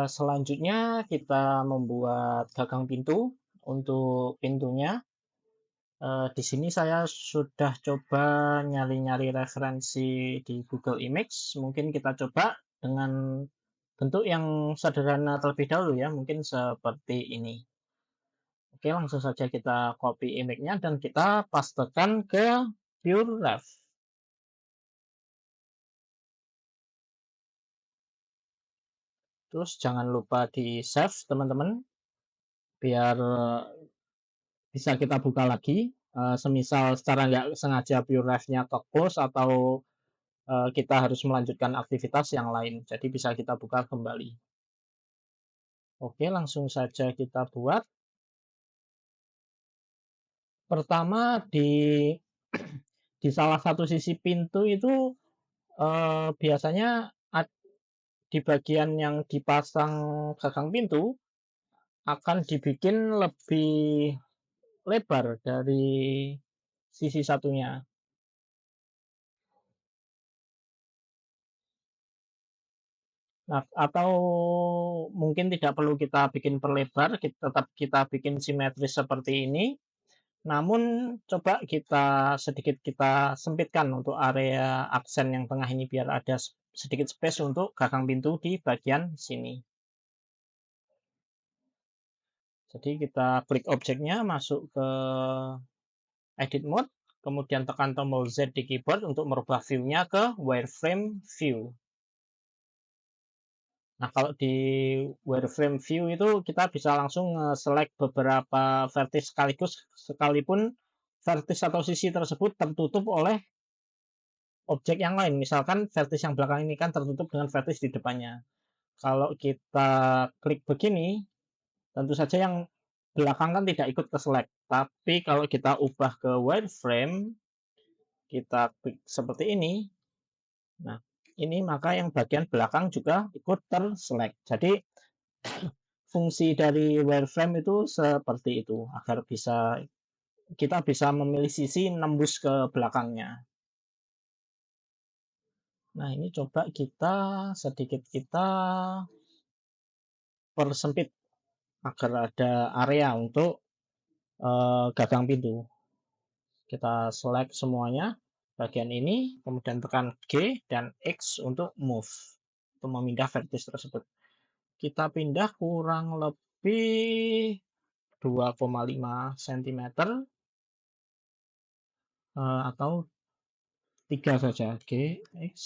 Selanjutnya kita membuat gagang pintu. Untuk pintunya, di sini saya sudah coba nyari-nyari referensi di Google Image. Mungkin kita coba dengan bentuk yang sederhana terlebih dahulu ya, mungkin seperti ini. Oke, langsung saja kita copy image-nya dan kita pastekan ke Pure Left. Terus jangan lupa di save teman-teman, biar bisa kita buka lagi. Semisal secara nggak sengaja Pure Left-nya ke close atau kita harus melanjutkan aktivitas yang lain. Jadi bisa kita buka kembali. Oke, langsung saja kita buat. Pertama di salah satu sisi pintu itu biasanya di bagian yang dipasang gagang pintu akan dibikin lebih lebar dari sisi satunya. Nah, atau mungkin tidak perlu kita bikin perlebar, tetap kita bikin simetris seperti ini. Namun coba sedikit kita sempitkan untuk area aksen yang tengah ini biar ada sedikit space untuk gagang pintu di bagian sini. Jadi kita klik objeknya, masuk ke edit mode, kemudian tekan tombol Z di keyboard untuk merubah view-nya ke wireframe view. Nah, kalau di wireframe view itu kita bisa langsung select beberapa vertex sekaligus, sekalipun vertex atau sisi tersebut tertutup oleh objek yang lain. Misalkan vertex yang belakang ini kan tertutup dengan vertex di depannya. Kalau kita klik begini, tentu saja yang belakang kan tidak ikut ke select. Tapi kalau kita ubah ke wireframe, kita klik seperti ini. Nah, ini maka yang bagian belakang juga ikut terselect. Jadi fungsi dari wireframe itu seperti itu agar kita bisa memilih sisi nembus ke belakangnya. Nah, ini coba kita persempit agar ada area untuk gagang pintu. Kita select semuanya bagian ini, kemudian tekan G dan X untuk move, untuk memindah vertex tersebut. Kita pindah kurang lebih 2,5 cm atau 3 saja, G, X,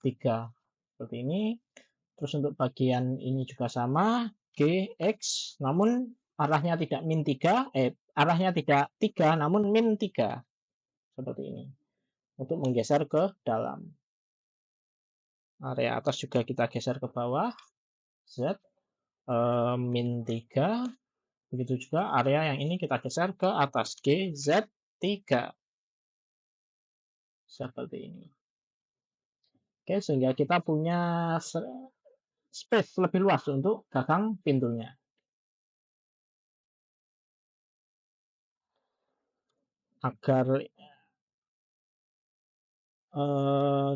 3 seperti ini. Terus untuk bagian ini juga sama, G, X, namun arahnya tidak min 3, arahnya tidak 3 namun min 3 seperti ini untuk menggeser ke dalam. Area atas juga kita geser ke bawah, Z, min 3. Begitu juga area yang ini kita geser ke atas, G, Z, 3. Seperti ini. Oke, sehingga kita punya space lebih luas untuk gagang pintunya. Agar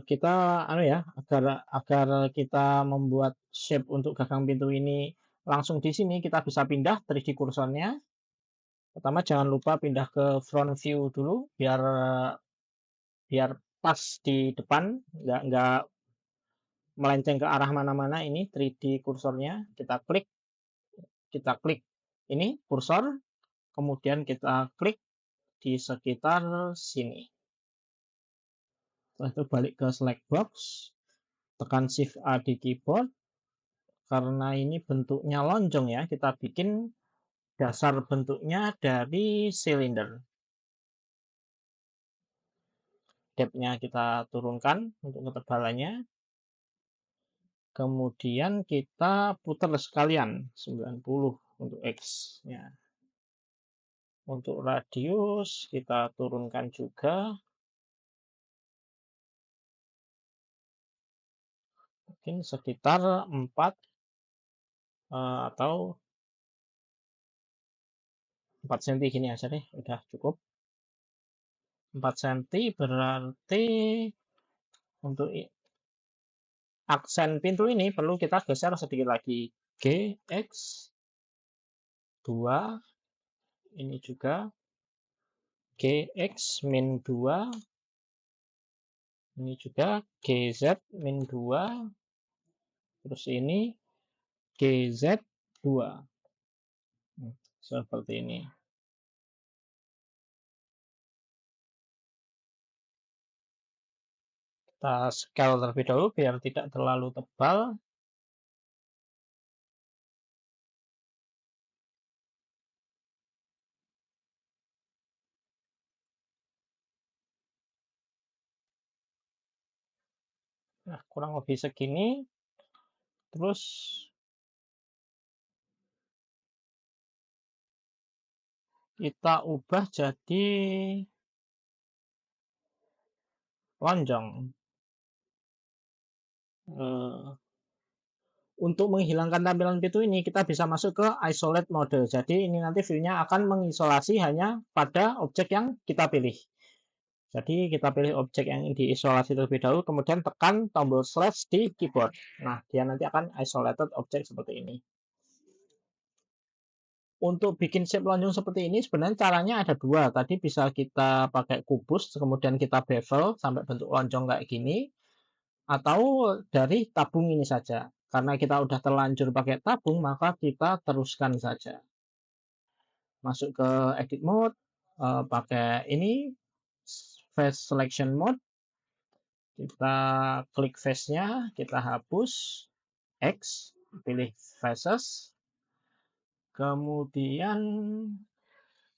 kita agar kita membuat shape untuk gagang pintu ini langsung di sini, kita bisa pindah 3D kursornya. Pertama jangan lupa pindah ke front view dulu biar pas di depan, nggak melenceng ke arah mana-mana. Ini 3D kursornya, kita klik ini kursor, kemudian kita klik di sekitar sini. Setelah itu balik ke select box, tekan Shift A di keyboard. Karena ini bentuknya lonjong ya, kita bikin dasar bentuknya dari silinder. Depth-nya kita turunkan untuk ketebalannya. Kemudian kita putar sekalian 90 untuk X-nya. Untuk radius kita turunkan juga. Mungkin sekitar 4 atau 4 cm gini aja deh, udah cukup. 4 cm berarti untuk aksen pintu ini perlu kita geser sedikit lagi. GX2, ini juga GX-2, ini juga GZ-2, terus ini GZ2. Seperti ini. Kita scale terlebih dahulu biar tidak terlalu tebal. Nah, kurang lebih segini. Terus kita ubah jadi lonjong. Untuk menghilangkan tampilan pintu ini, kita bisa masuk ke isolate mode. Jadi ini nanti view-nya akan mengisolasi hanya pada objek yang kita pilih. Jadi kita pilih objek yang diisolasi terlebih dahulu, kemudian tekan tombol slash di keyboard. Nah, dia nanti akan isolated objek seperti ini. Untuk bikin shape lonjong seperti ini, sebenarnya caranya ada dua. Tadi bisa kita pakai kubus, kemudian kita bevel sampai bentuk lonjong kayak gini. Atau dari tabung ini saja. Karena kita udah terlanjur pakai tabung, maka kita teruskan saja. Masuk ke edit mode, pakai ini face selection mode. Kita klik face-nya, kita hapus X, pilih faces. Kemudian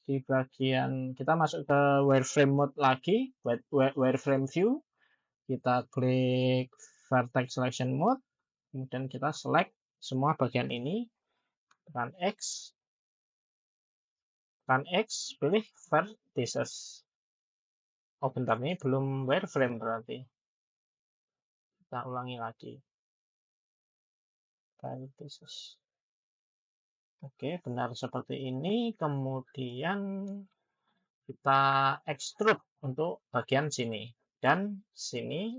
di bagian kita masuk ke wireframe mode lagi, wireframe view. Kita klik vertex selection mode, kemudian kita select semua bagian ini, tekan X, pilih vertices. Oh bentar, ini belum wireframe berarti. Kita ulangi lagi. Vertices. Oke, benar seperti ini. Kemudian kita extrude untuk bagian sini. Dan sini,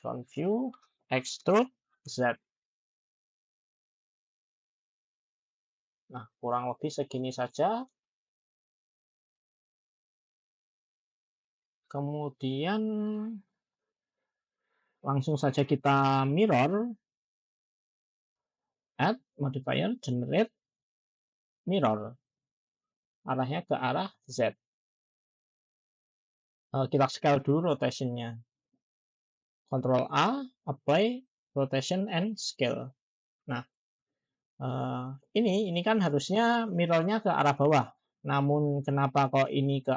front view, extrude Z. Nah, kurang lebih segini saja. Kemudian langsung saja kita mirror, add modifier, generate mirror. Arahnya ke arah Z. Kita scale dulu rotationnya. Ctrl A, apply rotation and scale. Nah, ini kan harusnya mirrornya ke arah bawah. Namun kenapa kok ini ke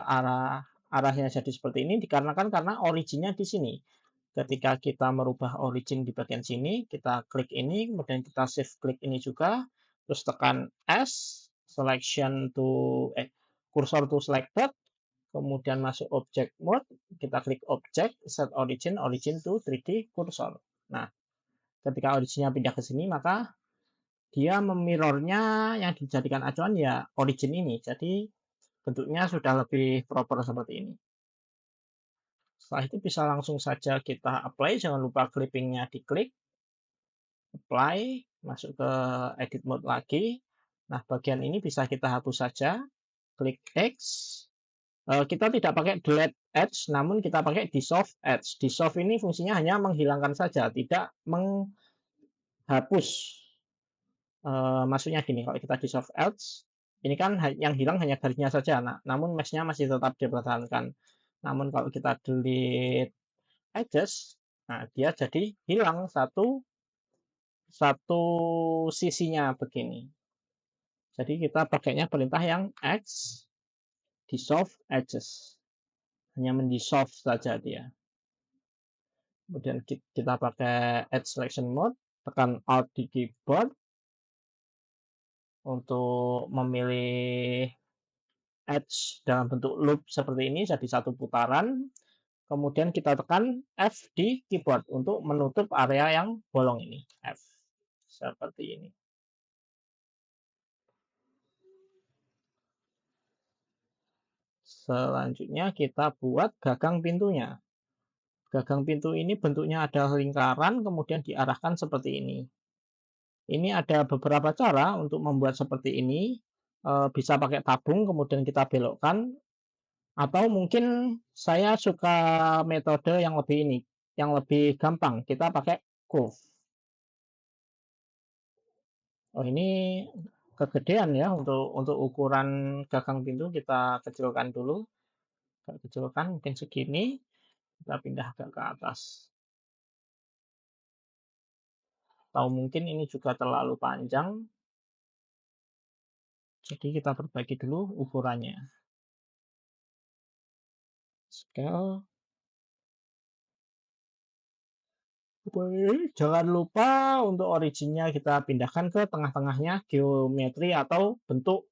arahnya jadi seperti ini? Dikarenakan karena originnya di sini. Ketika kita merubah origin di bagian sini, kita klik ini, kemudian kita shift klik ini juga, terus tekan S, selection to cursor to selected, kemudian masuk object mode, kita klik object, set origin to 3D cursor. Nah, ketika originnya pindah ke sini, maka dia memirrornya yang dijadikan acuan ya origin ini. Jadi bentuknya sudah lebih proper seperti ini. Setelah itu bisa langsung saja kita apply, jangan lupa clippingnya diklik, apply, masuk ke edit mode lagi. Nah, bagian ini bisa kita hapus saja, klik X. Kita tidak pakai delete edge, namun kita pakai dissolve edge. Dissolve ini fungsinya hanya menghilangkan saja, tidak menghapus. Maksudnya gini, kalau kita dissolve edge, ini kan yang hilang hanya garisnya saja, namun mesh-nya masih tetap dipertahankan. Namun kalau kita delete edges, nah dia jadi hilang satu sisinya begini. Jadi kita pakainya perintah yang X dissolve edges, hanya mendissolve saja dia. Kemudian kita pakai edge selection mode, tekan Alt di keyboard untuk memilih edge dalam bentuk loop seperti ini jadi satu putaran. Kemudian kita tekan F di keyboard untuk menutup area yang bolong ini. F. Seperti ini. Selanjutnya kita buat gagang pintunya. Gagang pintu ini bentuknya adalah lingkaran, kemudian diarahkan seperti ini. Ini ada beberapa cara untuk membuat seperti ini. Bisa pakai tabung, kemudian kita belokkan. Atau mungkin saya suka metode yang lebih ini, yang lebih gampang. Kita pakai curve. Oh, ini kegedean ya untuk ukuran gagang pintu, kita kecilkan dulu. Kita kecilkan mungkin segini, kita pindah agak ke atas. Atau mungkin ini juga terlalu panjang, jadi kita perbaiki dulu ukurannya. Scale. Jangan lupa untuk originnya kita pindahkan ke tengah-tengahnya, geometri atau bentuk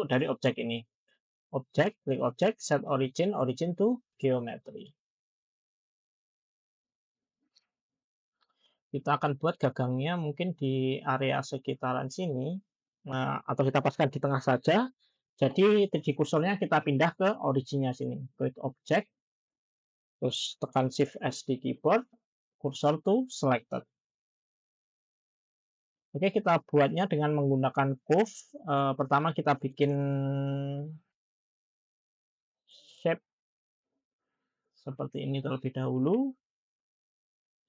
dari objek ini. Objek, klik objek, set origin, origin to geometry. Kita akan buat gagangnya mungkin di area sekitaran sini, atau kita paskan di tengah saja. Jadi 3D kursornya kita pindah ke originnya sini. Klik objek, terus tekan Shift S di keyboard, cursor to selected. Oke, kita buatnya dengan menggunakan curve. Pertama kita bikin shape seperti ini terlebih dahulu.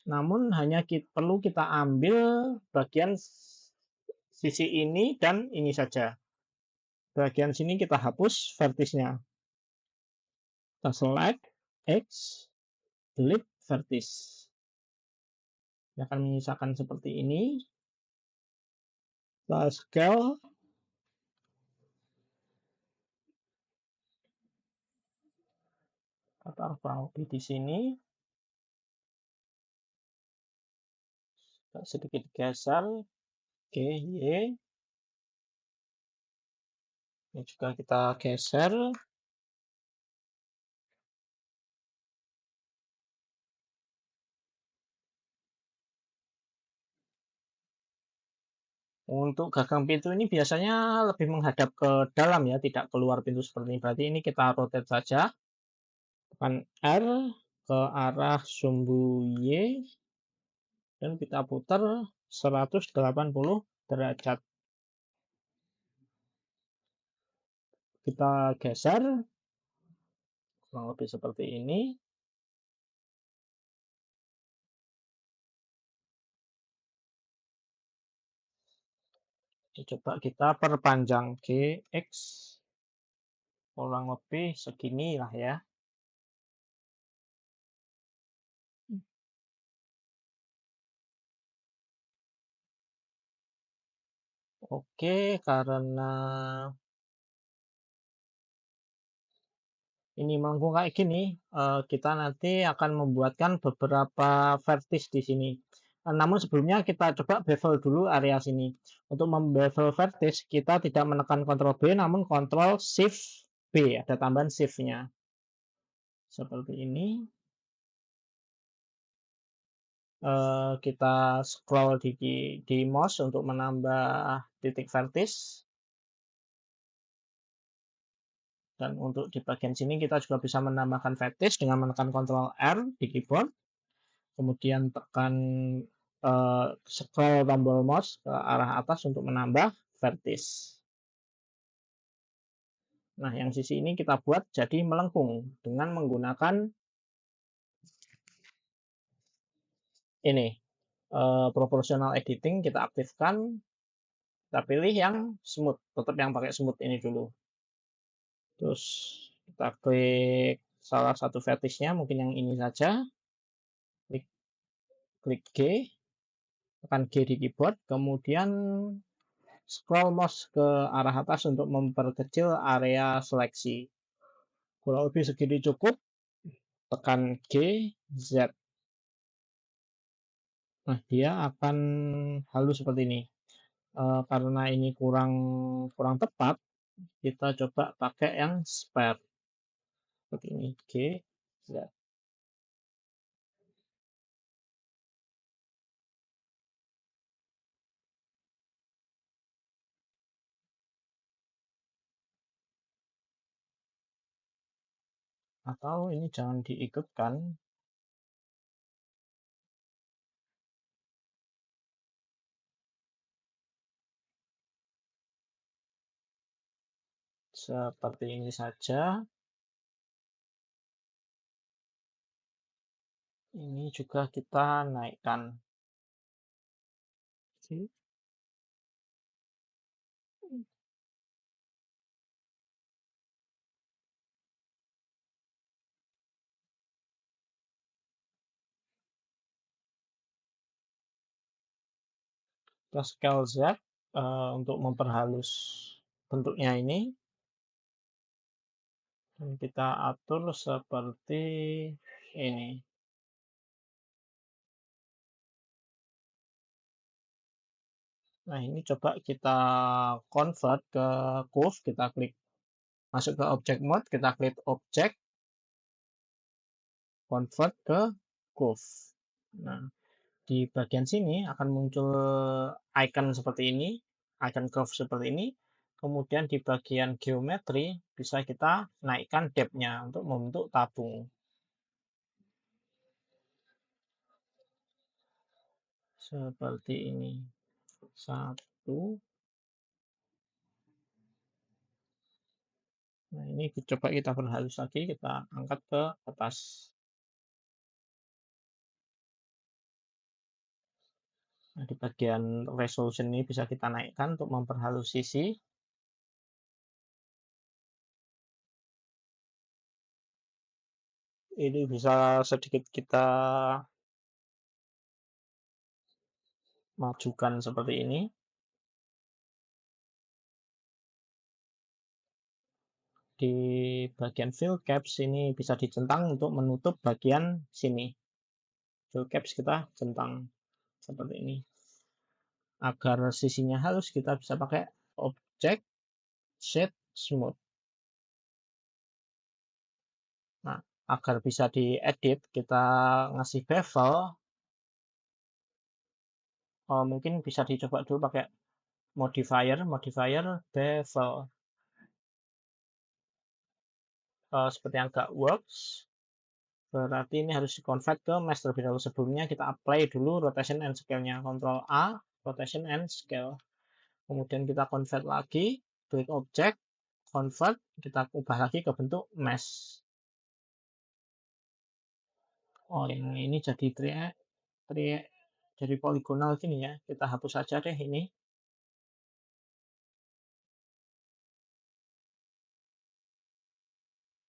Namun hanya perlu kita ambil bagian sisi ini dan ini saja. Bagian sini kita hapus vertisnya. Kita select X, delete vertis. Dia akan menyisakan seperti ini. Kita scale. Kita kurang lebih di sini. Kita sedikit geser. Oke, Y. Ini juga kita geser. Untuk gagang pintu ini biasanya lebih menghadap ke dalam ya, tidak keluar pintu seperti ini. Berarti ini kita rotate saja. Tekan R ke arah sumbu Y. Dan kita putar 180 derajat. Kita geser. Kurang lebih seperti ini. Coba kita perpanjang GX. Kurang lebih segini lah ya. Oke, karena ini melengkung kayak gini, kita nanti akan membuatkan beberapa vertis di sini. Namun sebelumnya kita coba bevel dulu area sini. Untuk membevel vertis, kita tidak menekan Ctrl B, namun Ctrl Shift B. Ada tambahan shift-nya. Seperti ini. Kita scroll di mouse untuk menambah titik vertis. Dan untuk di bagian sini kita juga bisa menambahkan vertis dengan menekan Ctrl R di keyboard. Kemudian tekan scroll tombol mouse ke arah atas untuk menambah vertis. Nah, yang sisi ini kita buat jadi melengkung dengan menggunakan ini. Proportional editing kita aktifkan. Kita pilih yang smooth. Tetap yang pakai smooth ini dulu. Terus kita klik salah satu vertisnya, mungkin yang ini saja. Klik G. Tekan G di keyboard. Kemudian scroll mouse ke arah atas untuk memperkecil area seleksi. Kurang lebih segini cukup. Tekan G, Z. Nah, dia akan halus seperti ini. Karena ini kurang tepat, kita coba pakai yang spare. Seperti ini, G, Z. Atau ini jangan diikutkan. Seperti ini saja. Ini juga kita naikkan. Oke. Kita scale Z untuk memperhalus bentuknya ini. Dan kita atur seperti ini. Nah, ini coba kita convert ke curve. Kita klik masuk ke object mode, kita klik object, convert ke curve. Nah, di bagian sini akan muncul icon seperti ini, icon curve seperti ini. Kemudian di bagian geometri bisa kita naikkan depth-nya untuk membentuk tabung. Seperti ini. Satu. Nah, ini coba kita perhalus lagi, kita angkat ke atas. Nah, di bagian resolution ini bisa kita naikkan untuk memperhalus sisi. Ini bisa sedikit kita majukan seperti ini. Di bagian fill caps ini bisa dicentang untuk menutup bagian sini. Fill caps kita centang seperti ini. Agar sisinya halus kita bisa pakai object shade smooth. Nah, agar bisa diedit kita ngasih bevel. Mungkin bisa dicoba dulu pakai modifier bevel. Seperti yang nggak works. Berarti ini harus di-convert ke mesh terlebih dahulu. Sebelumnya kita apply dulu rotation and scale-nya. Ctrl A, rotation and scale. Kemudian kita convert lagi, klik object, convert, kita ubah lagi ke bentuk mesh. Oh, yang ini jadi jadi poligonal gini ya. Kita hapus saja deh ini.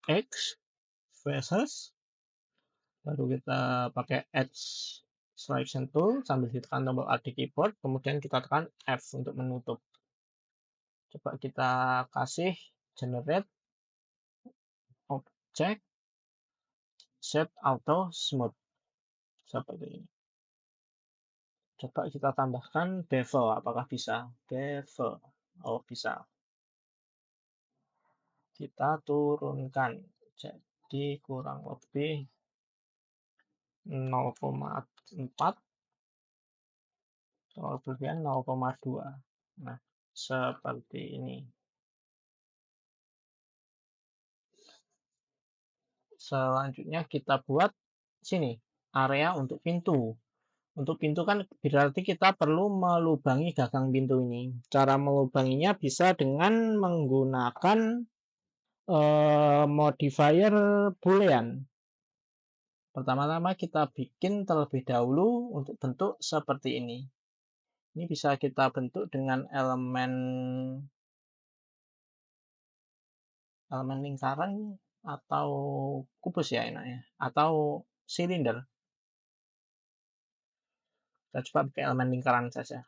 X versus, baru kita pakai edge selection tool sambil ditekan tombol Alt di keyboard, kemudian kita tekan F untuk menutup. Coba kita kasih generate object set auto smooth seperti ini. Coba kita tambahkan bevel, apakah bisa? Bevel, oh bisa. Kita turunkan, jadi kurang lebih 0,4, kelebihan 0,2. Nah, seperti ini. Selanjutnya kita buat sini area untuk pintu. Untuk pintu kan berarti kita perlu melubangi gagang pintu ini. Cara melubanginya bisa dengan menggunakan modifier boolean. Pertama-tama kita bikin terlebih dahulu untuk bentuk seperti ini. Ini bisa kita bentuk dengan elemen lingkaran atau kubus ya enaknya, atau silinder. Kita coba pakai elemen lingkaran saja.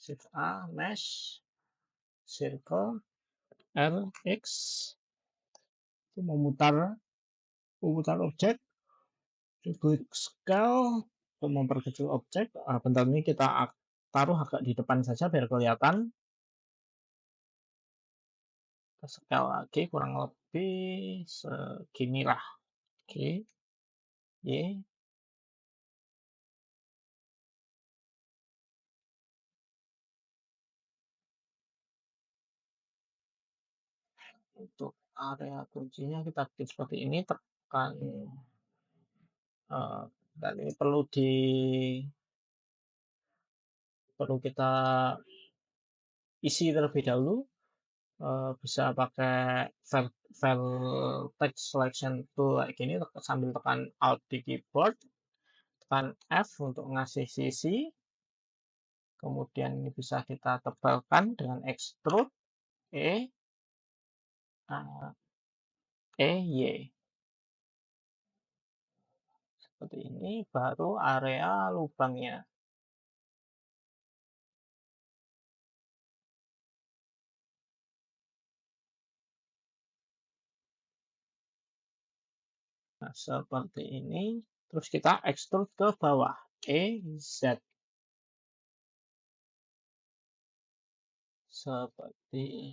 Shift A, mesh, circle, R, X, itu memutar objek, klik scale untuk memperkecil objek. Bentar ini kita taruh agak di depan saja biar kelihatan. Kita scale lagi kurang lebih seginilah. Oke, Y. Untuk area kuncinya kita bikin seperti ini, tekan dan ini perlu kita isi terlebih dahulu. Bisa pakai file text selection tool kayak gini sambil tekan Alt di keyboard, tekan F untuk ngasih sisi, kemudian ini bisa kita tebalkan dengan extrude E, Y seperti ini, baru area lubangnya. Nah, seperti ini. Terus kita extrude ke bawah. Z. Seperti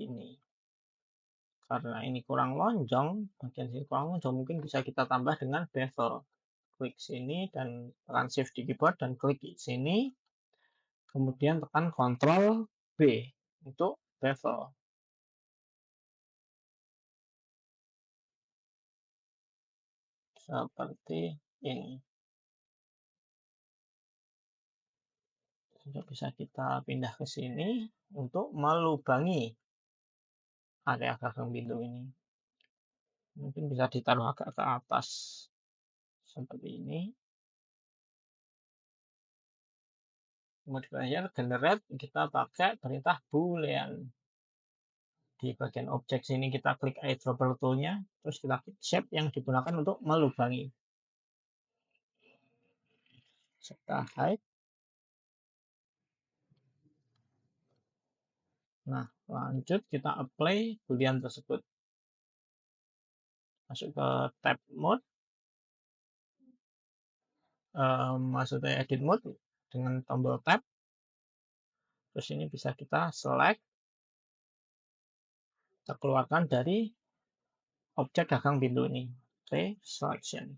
ini. Karena ini kurang lonjong, bagian sini kurang lonjong, mungkin bisa kita tambah dengan bevel. Klik sini dan tekan Shift di keyboard dan klik sini. Kemudian tekan Ctrl B untuk bevel. Seperti ini. Bisa kita pindah ke sini untuk melubangi area gagang pintu ini. Mungkin bisa ditaruh agak ke atas. Seperti ini. Modifier generate kita pakai perintah boolean. Di bagian objek sini kita klik eyedropper tool-nya, terus kita klik shape yang digunakan untuk melubangi. Kita hide. Nah, lanjut kita apply boolean tersebut. Masuk ke tab mode. Masuk ke edit mode dengan tombol tab. Terus ini bisa kita select. Kita keluarkan dari objek gagang pintu ini. Oke, selection.